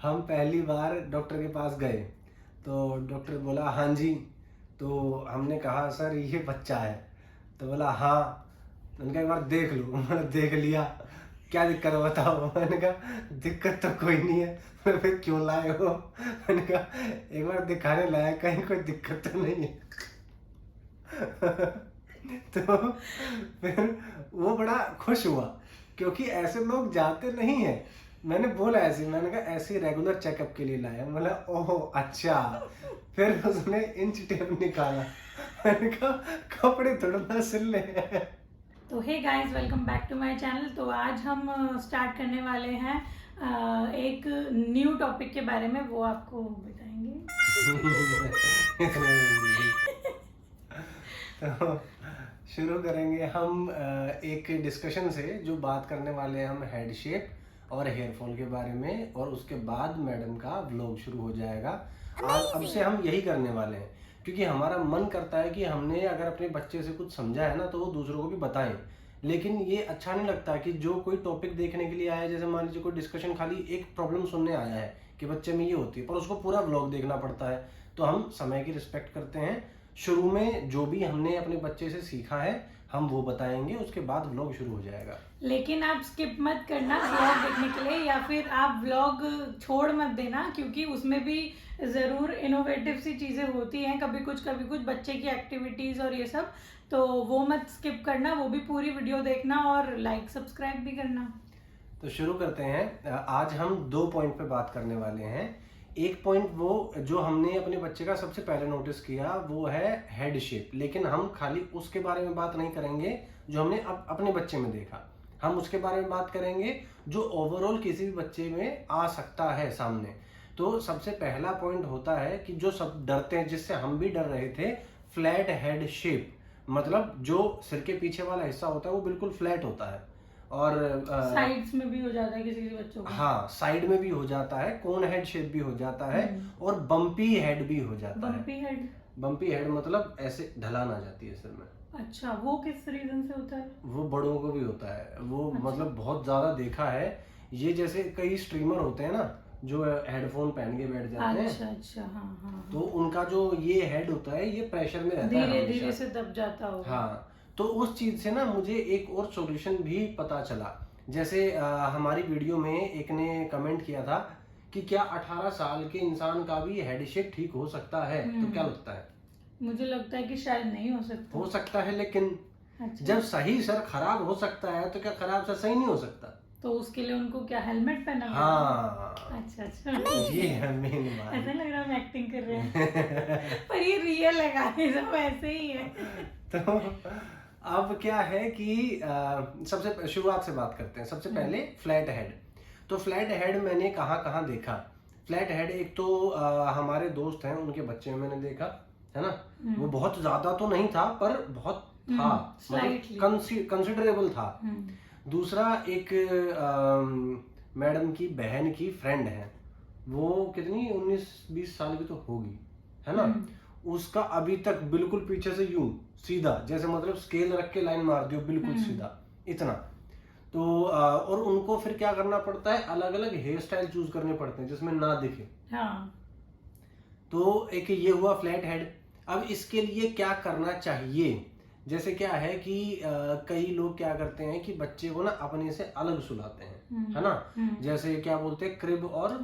हम पहली बार डॉक्टर के पास गए तो डॉक्टर बोला हाँ जी। तो हमने कहा सर ये बच्चा है। तो बोला हाँ। मैंने कहा एक बार देख लो। मैंने देख लिया। क्या दिक्कत है बताओ। मैंने कहा दिक्कत तो कोई नहीं है। बोले, फिर क्यों लाए हो। मैंने कहा एक बार दिखाने लाया, कहीं कोई दिक्कत तो नहीं है। तो फिर वो बड़ा खुश हुआ क्योंकि ऐसे लोग जाते नहीं हैं। मैंने बोला ऐसे, मैंने कहा ऐसे रेगुलर चेकअप के लिए लाया। बोला ओह अच्छा। फिर उसने इंच टेप निकाला। मैंने कहा कपड़े थोड़ा सिल ले। तो hey guys, welcome back to my channel. तो आज हम स्टार्ट करने वाले हैं एक न्यू टॉपिक के बारे में, वो आपको बताएंगे। तो शुरू करेंगे हम एक डिस्कशन से, जो बात करने वाले हैं हम हेड शेप और हेयर फॉल के बारे में, और उसके बाद मैडम का व्लॉग शुरू हो जाएगा। आज अब से हम यही करने वाले हैं क्योंकि हमारा मन करता है कि हमने अगर अपने बच्चे से कुछ समझा है ना तो वो दूसरों को भी बताएं। लेकिन ये अच्छा नहीं लगता कि जो कोई टॉपिक देखने के लिए आया है, जैसे मान लीजिए कोई डिस्कशन खाली एक प्रॉब्लम सुनने आया है कि बच्चे में ये होती है, पर उसको पूरा व्लॉग देखना पड़ता है। तो हम समय की रिस्पेक्ट करते हैं। शुरू में जो भी हमने अपने बच्चे से सीखा है हम वो बताएंगे, उसके बाद व्लॉग शुरू हो जाएगा। लेकिन आप स्किप मत करना व्लॉग देखने के लिए, या फिर आप व्लॉग छोड़ मत देना, क्योंकि उसमें भी ज़रूर इनोवेटिव सी चीज़ें होती हैं, कभी कुछ बच्चे की एक्टिविटीज़ और ये सब। तो वो मत स्किप करना, वो भी पूरी वीडियो देखना और लाइक सब्सक्राइब भी करना। तो शुरू करते हैं। आज हम 2 पॉइंट पे बात करने वाले हैं। एक पॉइंट वो जो हमने अपने बच्चे का सबसे पहले नोटिस किया वो है हेड शेप, लेकिन हम खाली उसके बारे में बात नहीं करेंगे जो हमने अपने बच्चे में देखा। हम उसके बारे में बात करेंगे जो ओवरऑल किसी भी बच्चे में आ सकता है सामने। तो सबसे पहला पॉइंट होता है कि जो सब डरते हैं, जिससे हम भी डर रहे थे, फ्लैट हेड शेप। मतलब जो सिर के पीछे वाला हिस्सा होता है वो बिल्कुल फ्लैट होता है, और साइड्स में भी हो जाता है किसी किसी बच्चों का। हाँ, साइड में भी हो जाता है, कोन हेड शेप भी हो जाता है, और बम्पी हेड भी हो जाता है। Bumpy head. बम्पी हेड मतलब ऐसे ढलान आ जाती है सिर में। अच्छा, वो किस रीजन से होता है? वो बड़ों को भी होता है वो। अच्छा। मतलब बहुत ज्यादा देखा है ये। जैसे कई स्ट्रीमर होते हैं ना जो हेडफोन पहन के बैठ जाते हैं। अच्छा अच्छा, हाँ हाँ तो उनका जो ये हेड होता है ये प्रेशर में रहता है धीरे हमेशा। धीरे से दब जाता होगा। हाँ, तो उस चीज से ना मुझे एक और सॉल्यूशन भी पता चला। जैसे हमारी वीडियो में एक ने कमेंट किया था कि क्या 18 साल के इंसान का भी हेड शेप ठीक हो सकता है। तो क्या लगता है? मुझे लगता है कि शायद नहीं हो सकता। हो सकता है, लेकिन अच्छा। जब सही सर खराब हो सकता है तो क्या खराब सर सही नहीं हो सकता? तो उसके लिए उनको क्या हेलमेट पहना पड़ेगा? हाँ, अच्छा अच्छा, ये है मेन बात। ऐसा लग रहा है हम एक्टिंग कर रहे हैं। पर ये रियल है गाइस, सब ऐसे ही है। तो अब क्या है कि सबसे शुरुआत से बात करते हैं। सबसे पहले फ्लैट हेड। तो फ्लैट हेड मैंने कहाँ कहाँ देखा। फ्लैट हेड एक तो हमारे दोस्त हैं उनके बच्चे में मैंने देखा है ना। वो बहुत ज्यादा तो नहीं था पर बहुत था, मतलब कंसिडरेबल था। दूसरा एक मैडम की बहन की फ्रेंड है, वो कितनी 19-20 साल की तो होगी, है ना। उसका अभी तक बिल्कुल पीछे से यूं सीधा, जैसे मतलब स्केल रख के लाइन मार दियो बिल्कुल सीधा, इतना। तो और उनको फिर क्या करना पड़ता है, अलग अलग हेयर स्टाइल चूज करने पड़ते हैं जिसमें ना दिखे। हाँ। तो एक ये हुआ फ्लैट हेड। अब इसके लिए क्या करना चाहिए? जैसे क्या है कि कई लोग क्या करते हैं कि बच्चे को ना अपने से अलग सुलाते हैं, है ना। जैसे क्या बोलते हैं, क्रिब और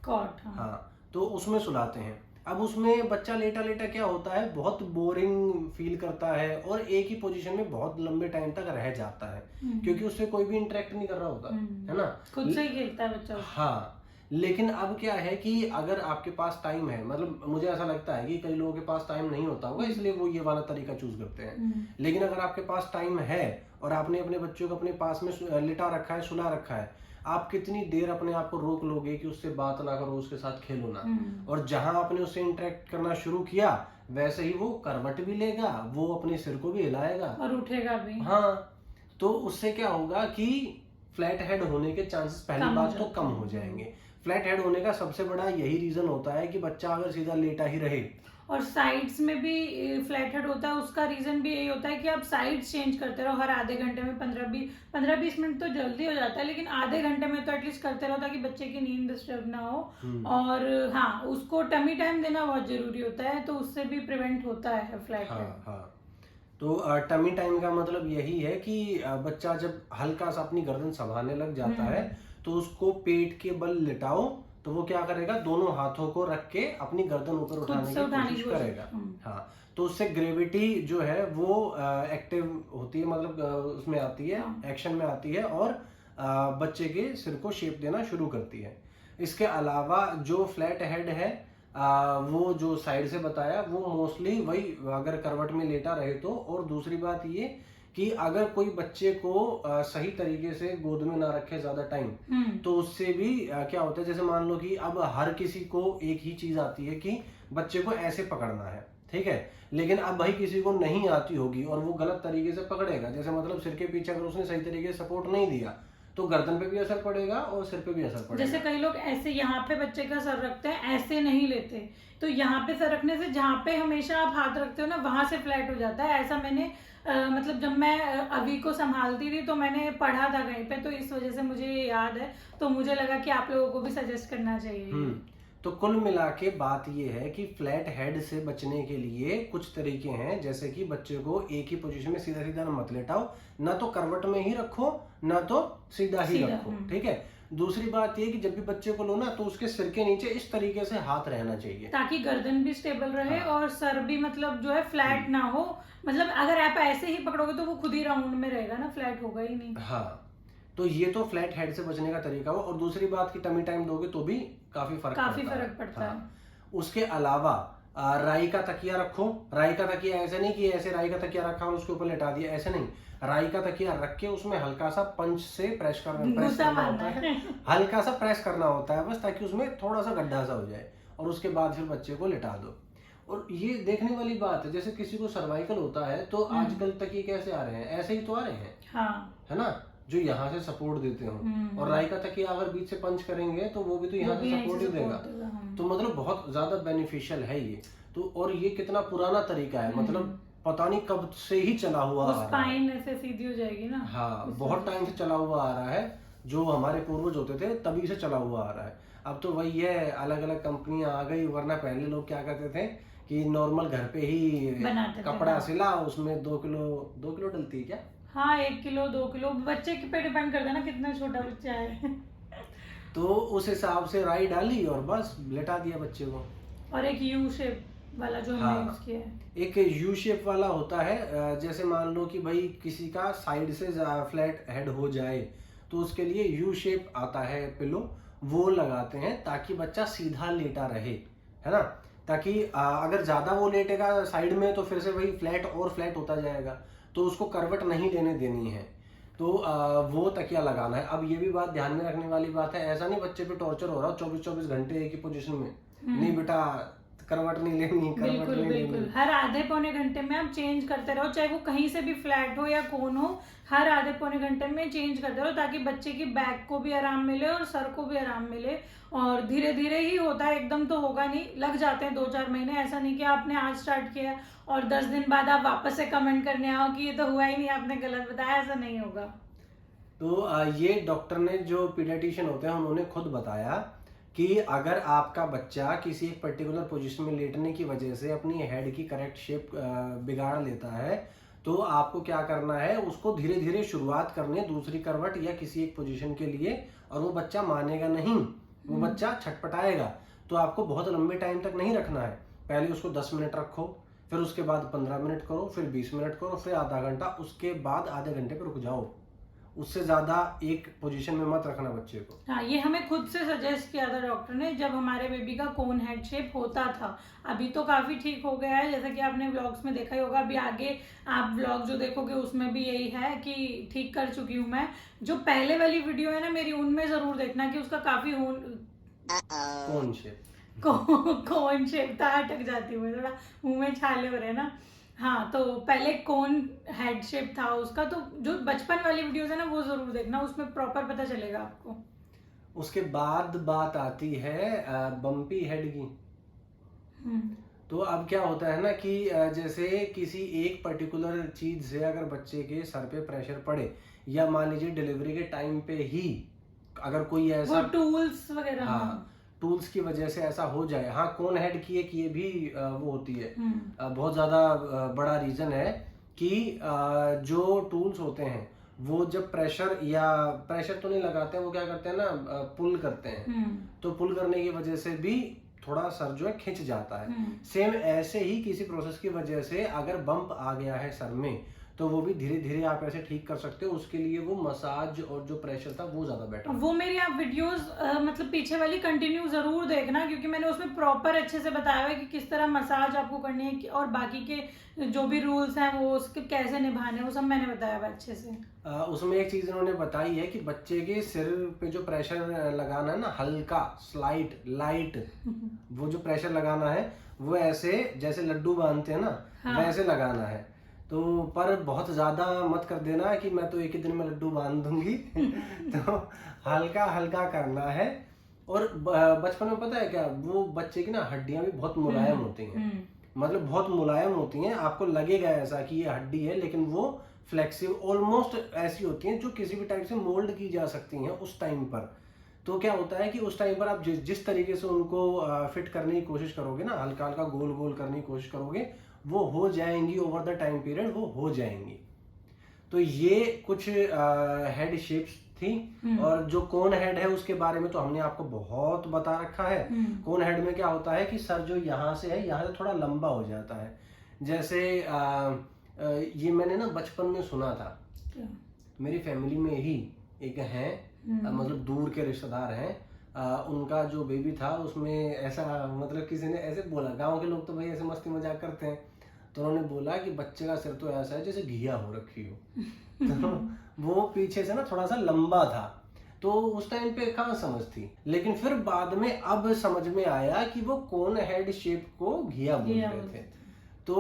कॉट। हाँ, तो उसमें सुलाते हैं। अब उसमें बच्चा लेटा लेटा क्या होता है, बहुत बोरिंग फील करता है और एक ही पोजीशन में बहुत लंबे टाइम तक रह जाता है, क्योंकि उससे कोई भी इंटरेक्ट नहीं कर रहा होता, है ना। खुद से ही खेलता है बच्चा। हाँ, लेकिन अब क्या है कि अगर आपके पास टाइम है, मतलब मुझे ऐसा लगता है कि कई लोगों के पास टाइम नहीं होता होगा इसलिए वो ये वाला तरीका चूज करते हैं। लेकिन अगर आपके पास टाइम है और आपने अपने बच्चों को अपने पास में लिटा रखा है, सुला रखा है, आप कितनी देर अपने आप को रोक लोगे कि उससे बात ना करो, उसके साथ खेलो ना। और जहां आपने उससे इंटरेक्ट करना शुरू किया वैसे ही वो करवट भी लेगा, वो अपने सिर को भी हिलाएगा और उठेगा भी। हाँ, तो उससे क्या होगा कि फ्लैट हेड होने के चांसेस पहली बात तो कम हो जाएंगे। फ्लैट हेड होने का सबसे बड़ा यही रीजन होता है कि बच्चा अगर सीधा लेटा ही रहे। और साइड्स में भी फ्लैट हेड होता है, उसका रीजन भी यही होता है कि आप साइड्स चेंज करते रहो हर आधे घंटे में, 15-20 मिनट तो जल्दी हो जाता है, लेकिन आधे घंटे में तो एटलीस्ट करते रहो ताकि बच्चे की नींद डिस्टर्ब ना हो। और हाँ, उसको टमी टाइम देना बहुत जरूरी होता है, तो उससे भी प्रिवेंट होता है फ्लैट हेड। हाँ हाँ। तो टमी टाइम का मतलब यही है कि बच्चा जब हल्का सा अपनी गर्दन संभालने लग जाता है तो उसको पेट के बल लिटाओ, तो वो क्या करेगा, दोनों हाथों को रख के अपनी गर्दन ऊपर उठाने की कोशिश करेगा। हाँ, तो उससे ग्रेविटी जो है वो एक्टिव होती है, मतलब उसमें आती है, एक्शन में आती है, और बच्चे के सिर को शेप देना शुरू करती है। इसके अलावा जो फ्लैट हेड है, वो जो साइड से बताया वो मोस्टली वही अगर करवट में लेटा रहे तो। और दूसरी बात ये कि अगर कोई बच्चे को सही तरीके से गोद में ना रखे ज्यादा टाइम, तो उससे भी क्या होता है, जैसे मान लो कि अब हर किसी को एक ही चीज आती है कि बच्चे को ऐसे पकड़ना है, ठीक है, लेकिन अब भाई किसी को नहीं आती होगी और वो गलत तरीके से पकड़ेगा, जैसे मतलब सिर के पीछे अगर उसने सही तरीके से सपोर्ट नहीं दिया तो गर्दन पे भी असर पड़ेगा और सिर पे भी असर पड़ेगा। जैसे कई लोग ऐसे यहाँ पे बच्चे का सर रखते हैं, ऐसे नहीं लेते, तो यहाँ पे सर रखने से जहाँ पे हमेशा आप हाथ रखते हो ना वहां से फ्लैट हो जाता है। ऐसा मैंने मतलब जब मैं अभी को संभालती थी तो मैंने पढ़ा था कहीं पे, तो इस वजह से मुझे ये याद है, तो मुझे लगा कि आप लोगों को भी सजेस्ट करना चाहिए। तो कुल मिला के बात ये है कि फ्लैट हेड से बचने के लिए कुछ तरीके हैं, जैसे कि बच्चे को एक ही पोजीशन में सीधा सीधा मत लेटाओ, ना तो करवट में ही रखो ना तो सीधा ही रखो, ठीक है। दूसरी बात ये कि जब भी बच्चे को लो ना तो उसके सिर के नीचे इस तरीके से हाथ रहना चाहिए ताकि गर्दन भी स्टेबल रहे। हाँ। और सर भी मतलब जो है फ्लैट ना हो, मतलब अगर आप ऐसे ही पकड़ोगे तो वो खुद ही राउंड में रहेगा ना, फ्लैट होगा ही नहीं। हाँ, तो ये तो फ्लैट हेड से बचने का तरीका हो। और दूसरी बात कि टमी टाइम दोगे तो भी काफी फर्क पड़ता है। हाँ। उसके अलावा राई का तकिया रखो। राई का तकिया ऐसे नहीं कि ऐसे राई का तकिया रखा और उसके ऊपर लेटा दिया, ऐसे नहीं। राई का तकिया रख के उसमें हल्का सा पंच से प्रेस करना होता है, हल्का सा प्रेस करना होता है बस, ताकि उसमें थोड़ा सा गड्ढा सा हो जाए, और उसके बाद फिर बच्चे को लिटा दो। और ये देखने वाली बात है, जैसे किसी को सर्वाइकल होता है तो आजकल तकिए कैसे आ रहे हैं, ऐसे ही तो आ रहे हैं। हाँ। है ना, जो यहाँ से सपोर्ट देते हो। और राई का तकिया अगर बीच से पंच करेंगे तो वो भी तो यहाँ से सपोर्ट ही देगा। तो मतलब बहुत ज्यादा बेनिफिशियल है ये तो। और ये कितना पुराना तरीका है, मतलब पता नहीं कब से ही चला हुआ आ रहा है। ऐसे सीधी हो जाएगी ना। हाँ, बहुत टाइम से चला हुआ आ रहा है, जो हमारे पूर्वज होते थे तभी से चला हुआ आ रहा है। अब तो वही है, अलग अलग कंपनियां आ गई, वरना पहले लोग क्या करते थे कि नॉर्मल घर पे ही कपड़ा सिला, उसमें 2 किलो डलती है क्या? हाँ, 1 किलो 2 किलो, बच्चे पे डिपेंड करता है ना कितना छोटा बच्चा है। तो उस हिसाब से राई डाली और बस लेटा दिया बच्चे को। और एक यू शेप वाला जो हमने यूज किया है, एक यू शेप वाला होता है, जैसे मान लो कि भाई किसी का साइड से फ्लैट हेड हो जाए तो उसके लिए यू शेप आता है पिलो, वो लगाते हैं ताकि बच्चा सीधा लेटा रहे, है ना। ताकि अगर ज्यादा वो लेटेगा साइड में तो फिर से वही फ्लैट और फ्लैट होता जाएगा, तो उसको करवट नहीं लेने देनी है। तो वो तकिया लगाना है। अब ये भी बात ध्यान में रखने वाली बात है, ऐसा नहीं बच्चे पे टॉर्चर हो रहा 24-24 घंटे एक ही पोजीशन में, नहीं बेटा करवट नहीं लेनी, करवट नहीं लेनी। हर आधे पौने घंटे में आप चेंज करते रहो, चाहे वो कहीं से भी फ्लैट हो या कोन हो, हर आधे पौने घंटे में चेंज करते रहो ताकि बच्चे की बैक को भी आराम मिले और सर को भी आराम मिले। और धीरे धीरे ही होता है, एकदम तो होगा नहीं, लग जाते हैं 2-4 महीने। ऐसा नहीं कि आपने आज स्टार्ट किया और 10 दिन बाद आप वापस से कमेंट करने आओ कि ये तो हुआ ही नहीं, आपने गलत बताया, ऐसा नहीं होगा। तो ये डॉक्टर ने, जो पीडियाट्रिशियन होते हैं, उन्होंने खुद बताया कि अगर आपका बच्चा किसी एक पर्टिकुलर पोजीशन में लेटने की वजह से अपनी हेड की करेक्ट शेप बिगाड़ लेता है, तो आपको क्या करना है, उसको धीरे धीरे शुरुआत करनी है दूसरी करवट या किसी एक पोजीशन के लिए। और वो बच्चा मानेगा नहीं, वो बच्चा छटपटाएगा, तो आपको बहुत लंबे टाइम तक नहीं रखना है। पहले उसको 10 मिनट रखो, फिर उसके बाद 15 मिनट करो, फिर 20 मिनट करो, फिर आधा घंटा, उसके बाद आधे घंटे पे रुक जाओ। उससे ज्यादा एक पोजीशन में मत रखना बच्चे को। हाँ, ये हमें खुद से सजेस्ट किया था डॉक्टर ने जब हमारे बेबी का कोन हेड शेप होता था। अभी तो काफी ठीक हो गया है, जैसा कि आपने व्लॉग्स में देखा ही होगा। अभी आगे आप व्लॉग जो देखोगे उसमें भी यही है कि ठीक कर चुकी हूँ मैं। जो पहले वाली वीडियो है ना मेरी, उनमें जरूर देखना कि उसका काफी कोन शेप कोन शेप था, अटक जाती हूँ, थोड़ा मुंह में छाले हो रहे हैं ना। हाँ, तो पहले कोन हेड शेप था उसका, तो जो बचपन वाली वीडियोस है ना वो जरूर देखना, उसमें प्रॉपर पता चलेगा आपको। उसके बाद बात आती है बम्पी हेड की। तो अब क्या होता है ना कि जैसे किसी एक पर्टिकुलर चीज से अगर बच्चे के सर पे प्रेशर पड़े, या मान लीजिए डिलीवरी के टाइम पे ही अगर कोई ऐसा वो टूल्स वगैरह। हाँ, टूल्स की वजह से ऐसा हो जाए। हाँ, कोन हेड की एक ये भी वो होती है, बहुत ज्यादा बड़ा रीजन है कि जो टूल्स होते हैं वो जब प्रेशर, या प्रेशर तो नहीं लगाते हैं, वो क्या करते हैं ना, पुल करते हैं। तो पुल करने की वजह से भी थोड़ा सर जो है खिंच जाता है। सेम ऐसे ही किसी प्रोसेस की वजह से अगर बम्प आ गया है सर में, तो वो भी धीरे धीरे आप ऐसे ठीक कर सकते हो। उसके लिए वो मसाज और जो प्रेशर था वो ज्यादा बेटर। वो मेरी आप वीडियोस मतलब पीछे वाली कंटिन्यू जरूर देखना, क्योंकि मैंने उसमें प्रॉपर अच्छे से बताया हुआ है कि किस तरह मसाज आपको करनी है और बाकी के जो भी रूल्स हैं वो उसके कैसे निभाने हैं, वो सब मैंने बताया हुआ अच्छे से। उसमें एक चीज इन्होंने बताई है कि बच्चे के सिर पे जो प्रेशर लगाना है ना, हल्का स्लाइट लाइट, वो जो प्रेशर लगाना है वो ऐसे जैसे लड्डू बांधते हैं ना, हाँ। वैसे लगाना है। तो पर बहुत ज्यादा मत कर देना कि मैं तो एक ही दिन में लड्डू बांध दूंगी। तो हल्का हल्का करना है। और बचपन में पता है क्या, वो बच्चे की ना हड्डियां भी बहुत मुलायम होती हैं, मतलब बहुत मुलायम होती हैं। आपको लगेगा ऐसा कि ये हड्डी है, लेकिन वो फ्लेक्सिबल ऑलमोस्ट ऐसी होती हैं जो किसी भी टाइप से मोल्ड की जा सकती हैं उस टाइम पर। तो क्या होता है कि उस टाइम पर आप जिस तरीके से उनको फिट करने की कोशिश करोगे ना, हल्का हल्का गोल गोल करने की कोशिश करोगे, वो हो जाएंगी ओवर द टाइम पीरियड, वो हो जाएंगी। तो ये कुछ हेड शेप्स थी। और जो कोन हेड है उसके बारे में तो हमने आपको बहुत बता रखा है। कोन हेड में क्या होता है कि सर जो यहाँ से है, यहाँ से थोड़ा लंबा हो जाता है। जैसे ये मैंने ना बचपन में सुना था, मेरी फैमिली में ही एक है, मतलब दूर के रिश्तेदार हैं, उनका जो बेबी था उसमें ऐसा, मतलब किसी ने ऐसे बोला, गांव के लोग तो भाई ऐसे मस्ती मजाक करते हैं, तो उन्होंने बोला कि बच्चे का सिर तो ऐसा है जैसे घिया हो रखी हो। तो वो पीछे से ना थोड़ा सा लंबा था। तो उस टाइम पे कहाँ समझ थी, लेकिन फिर बाद में अब समझ में आया कि वो कोन हेड शेप को घिया बोल रहे थे। तो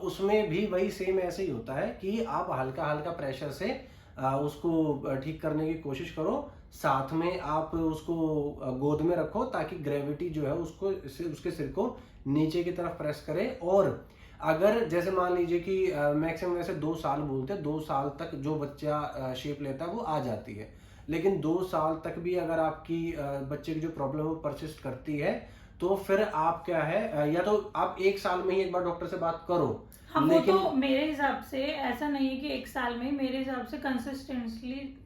उसमें भी वही सेम ऐसे ही होता है कि आप हल्का हल्का प्रेशर से उसको ठीक करने की कोशिश करो। साथ में आप उसको गोद में रखो ताकि ग्रेविटी जो है उसको उसके सिर को नीचे की तरफ प्रेस करे। और अगर जैसे मान लीजिए कि मैक्सिमम वैसे 2 साल बोलते हैं, 2 साल तक जो बच्चा शेप लेता है वो आ जाती है। लेकिन 2 साल तक भी अगर आपकी बच्चे की जो प्रॉब्लम वो परसिस्ट करती है, तो फिर आप क्या है, या तो आप 1 साल में ही एक बार डॉक्टर से बात करो। हाँ, लेकिन वो तो मेरे हिसाब से ऐसा नहीं है कि 1 साल में, मेरे हिसाब से कंसिस्टेंटली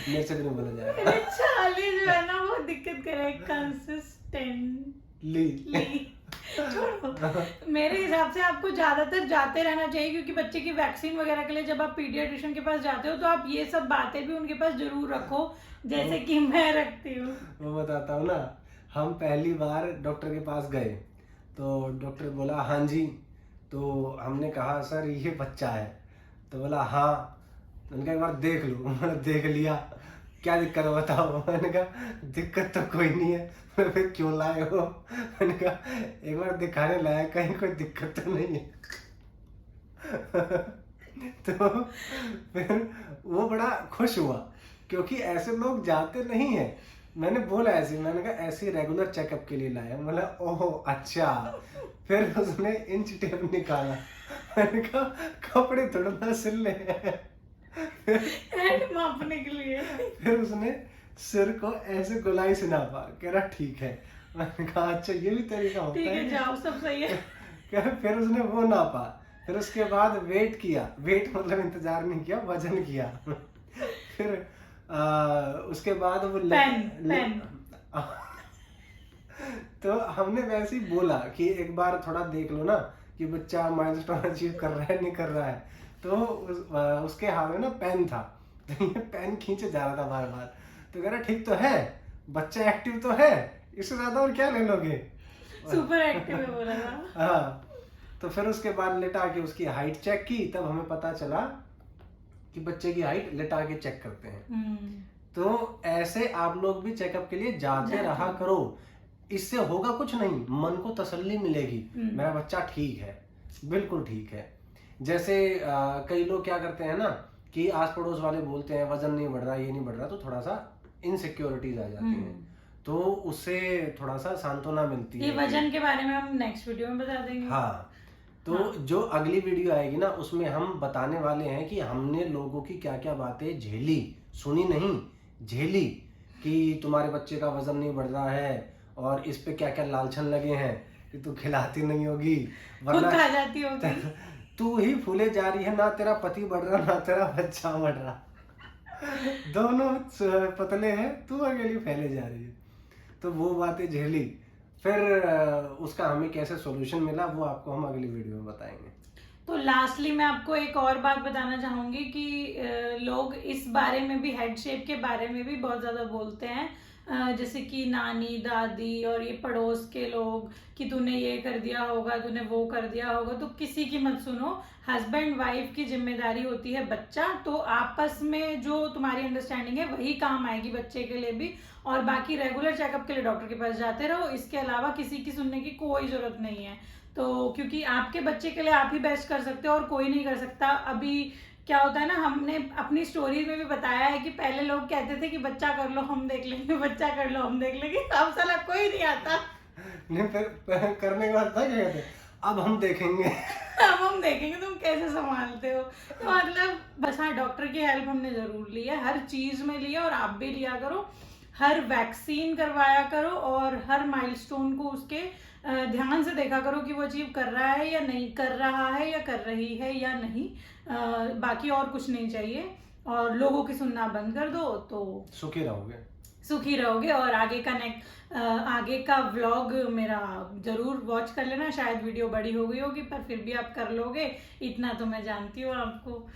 मेरे से भी नहीं बोला जाएगा। चार्ली जो है ना वो दिक्कत करे कंसिस्टेंटली। छोड़ो, मेरे हिसाब से आपको ज्यादातर जाते रहना चाहिए, क्योंकि बच्चे की वैक्सीन वगैरह के लिए जब आप पीडियाट्रिशियन के पास जाते हो तो आप ये सब बातें भी उनके पास जरूर रखो, जैसे कि मैं रखती हूँ। वो बताता हूँ ना, हम पहली बार डॉक्टर के पास गए तो डॉक्टर बोला हाँ जी। तो हमने कहा सर ये बच्चा है, तो बोला हाँ। मैंने कहा एक बार देख लो। मैंने देख लिया, क्या दिक्कत है बताओ। मैंने कहा दिक्कत तो कोई नहीं है। फिर क्यों लाए हो? मैंने कहा एक बार दिखाने लाया, कहीं कोई दिक्कत तो नहीं है। तो फिर वो बड़ा खुश हुआ, क्योंकि ऐसे लोग जाते नहीं हैं। मैंने बोला ऐसे, मैंने कहा ऐसे रेगुलर चेकअप के लिए लाया। बोला ओह अच्छा। फिर उसने इंच टेप निकाला। मैंने कहा कपड़े थोड़ा सिल ले। हेड मापने के लिए। फिर उसने सिर को ऐसे गोलाई से नापा, कह रहा ठीक है। मैंने कहा अच्छा ये भी तरीका होता है, ठीक है जाओ सब सही है। फिर उसने वो नापा, फिर उसके बाद वेट किया, वेट मतलब इंतजार नहीं किया, वजन किया। फिर उसके बाद वो पेन। तो हमने वैसे ही बोला कि एक बार थोड़ा देख लो ना कि बच्चा माइलस्टोन अचीव कर रहा है नहीं कर रहा है। तो उसके हाथ में ना पेन था, तो ये पेन खींचे जा रहा था बार बार। तो कह रहा ठीक तो है, बच्चा एक्टिव तो है, इससे ज्यादा और क्या ले लोगे। सुपर एक्टिव है बोला था। हाँ। तो फिर उसके बाद लेटा के उसकी हाइट चेक की, तब हमें पता चला कि बच्चे की हाइट लेटा के चेक करते हैं। तो ऐसे आप लोग भी चेकअप के लिए जाते रहा करो। इससे होगा कुछ नहीं, मन को तसल्ली मिलेगी, मेरा बच्चा ठीक है, बिल्कुल ठीक है। जैसे कई लोग क्या करते हैं ना कि आस पड़ोस वाले बोलते हैं वजन नहीं बढ़ रहा, ये नहीं बढ़ रहा, तो थोड़ा सा इनसिक्योरिटीज आ जाती हैं, तो उससे थोड़ा सा सांत्वना मिलती ये है वजन के बारे में हम नेक्स्ट वीडियो में बता देंगे। हाँ, तो हाँ। जो अगली वीडियो आएगी ना, उसमें हम बताने वाले हैं कि हमने लोगों की क्या क्या बातें झेली, सुनी नहीं, झेली, कि तुम्हारे बच्चे का वजन नहीं बढ़ रहा है और इस पे क्या क्या लालछन लगे हैं कि तू खिलाती नहीं होगी, खुद खा जाती होगी। तू ही फूले जा रही है, ना तेरा पति बढ़ रहा ना तेरा बच्चा बढ़ रहा, दोनों पतले हैं, तू अकेली फैले जा रही है। तो वो बातें झेली, फिर उसका हमें कैसे सॉल्यूशन मिला वो आपको हम अगली वीडियो में बताएंगे। तो लास्टली मैं आपको एक और बात बताना चाहूंगी कि लोग इस बारे में भी, हेड शेप के बारे में भी बहुत ज़्यादा बोलते हैं, जैसे कि नानी दादी और ये पड़ोस के लोग कि तूने ये कर दिया होगा, तूने वो कर दिया होगा। तो किसी की मत सुनो, हस्बैंड वाइफ की जिम्मेदारी होती है बच्चा, तो आपस में जो तुम्हारी अंडरस्टैंडिंग है वही काम आएगी बच्चे के लिए भी। और बाकी रेगुलर चेकअप के लिए डॉक्टर के पास जाते रहो, इसके अलावा किसी की सुनने की कोई ज़रूरत नहीं है। तो क्योंकि आपके बच्चे के लिए आप ही बेस्ट कर सकते हो और कोई नहीं कर सकता। अभी क्या होता है ना, हमने अपनी स्टोरी में भी बताया है कि पहले लोग कहते थे कि बच्चा कर लो हम देख लेंगे, बच्चा कर लो हम देख लेंगे, अब साला कोई नहीं आता। नहीं, फिर करने के बाद था क्या कहते, अब हम देखेंगे। अब हम देखेंगे तुम कैसे संभालते हो। तो मतलब बस हाँ, डॉक्टर की हेल्प हमने जरूर ली है, हर चीज में लिया, और आप भी लिया करो। हर वैक्सीन करवाया करो और हर माइलस्टोन को उसके ध्यान से देखा करो कि वो अचीव कर रहा है या नहीं कर रहा है, या कर रही है या नहीं। बाकी और कुछ नहीं चाहिए, और लोगों की सुनना बंद कर दो तो सुखी रहोगे, सुखी रहोगे। और आगे का व्लॉग मेरा जरूर वॉच कर लेना, शायद वीडियो बड़ी हो गई होगी पर फिर भी आप कर लोगे, इतना तो मैं जानती हूँ आपको।